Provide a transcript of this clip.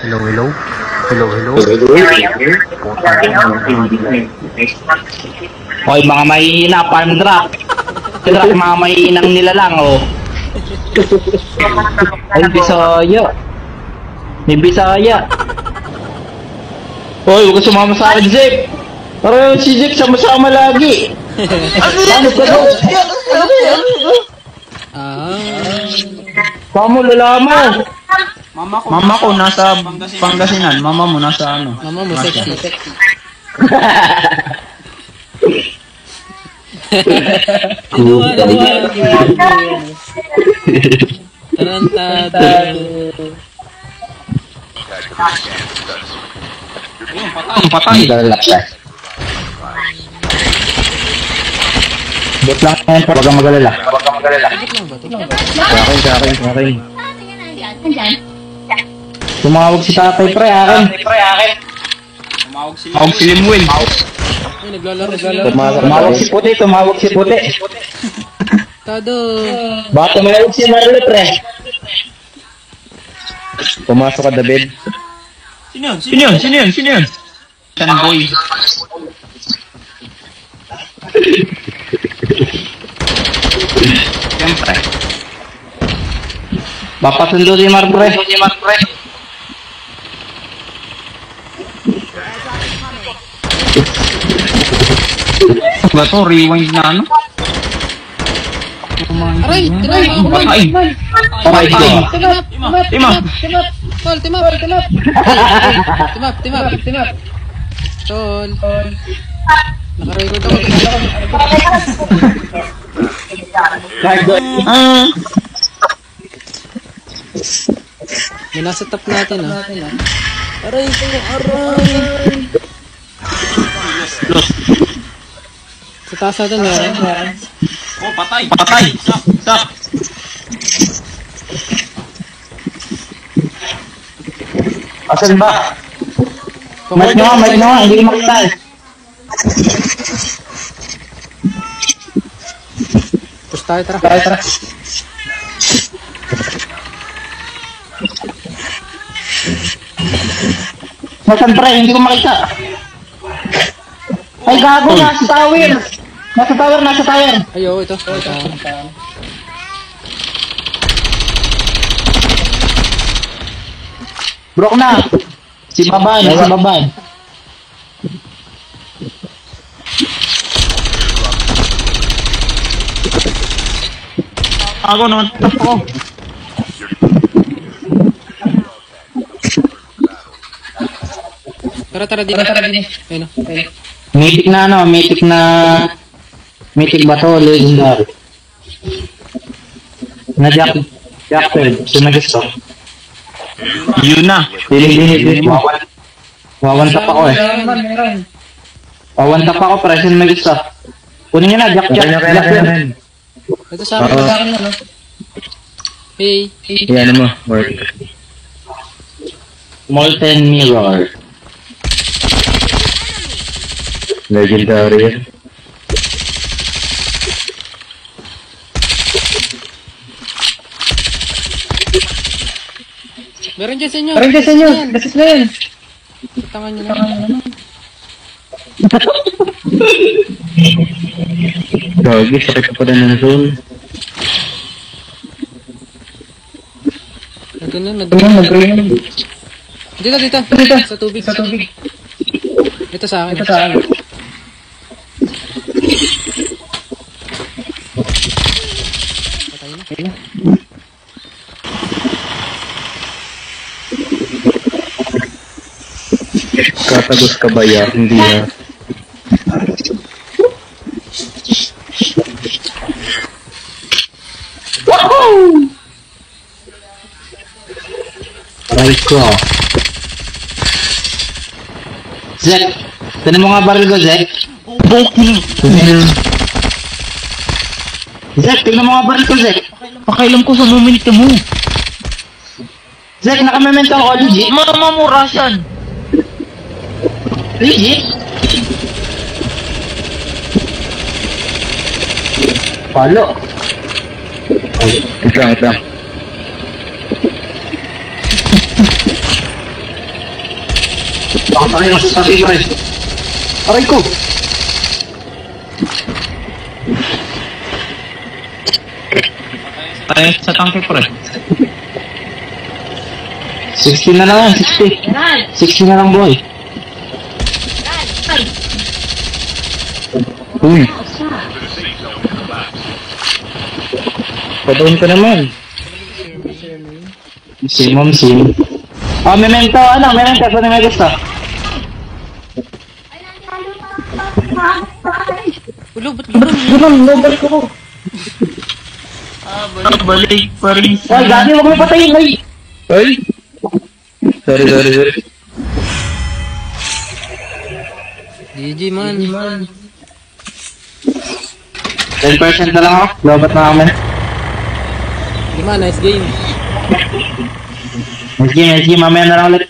Hello, hello. Hello, hello. Hoy, mga mahihina, farm drop. Drop, mga mahihinang nilalang, oh. Ay, Bisaya. May Bisaya. Hoy, huwag ka sumama sa akin, Zek. Parang si Zek sama-sama lagi. Ano ka daw? Kamu lalaman. Mama ko nasa Pangasinan. Mama mo nasa ano? Mama mo sexy. Patay. Bot lang yan, huwag kang magalala. Sa akin. Tumawag si tatay pre, akin. Tumawag si Limwin. Ay, naglalaro. Tumawag si puti. Tado. Baka tumawag si Marlo pre. Pumasok ka, David. Sino yun? Boy. Siyempre. Papasundo si Mar pre. Ba to? Rewind na ano? Aray! Patay. Timap! Tol, timap! Tol. Naka-record ako. May nasa top natin, ah. Aray! Sa taas natin, meron. Oh, patay. Stop. Asan ba? Mic nyo, hindi makita. Push tayo, tara. Nasaan pre, hindi ko makita. Ay gago, nasa tower. Ayo, ito. Brok na. Si Baban. Ako naman. Ako. Tara, dito. Ayun, oh. Mythic ba to? Legendary. Na Jackpad. Sino gusto? Yun na. Pili. Wawan tap ako eh. Wawan tap ako, present may gusto. Kunin nyo na, Jackpad. Ito sa akin, ano? Hey. Yan mo, work. Molten Mirror. Legendary yan. Meron dyan sa inyo. Basis na yan. Tangan nyo naman. Gagi, sakit ka pa rin ng zone. Nag-green. Dito. Sa tubig. Ito sa akin. Patay na. Katagos ka ba ya? Hindi ya. Woohoo! Right claw. Zek, tinan mo nga baril ko, Zek. Zek, tignan mo nga baril ko, Zek. Pakailam ko sa momento mo. Zek, nakamemento ako, legit. Mama mo, Russian. Legit? Palo. Ito lang. Pakatay ako sa tatay, pre. Aray ko! Ay, sa tangke pre. 60 na lang yan, 60. 60 na lang, boy. Uy. Padaon ka naman. Sim. Memento, memento, sa may gusto. Ulo, ba't Balik ko. Balik pa rin. Ay, gani, huwag mo patayin, ay. Ay. Sorry. GG man. 10% na lang ako. Lobat na kami. Di man, nice game. Nice game. Mamaya na lang ulit.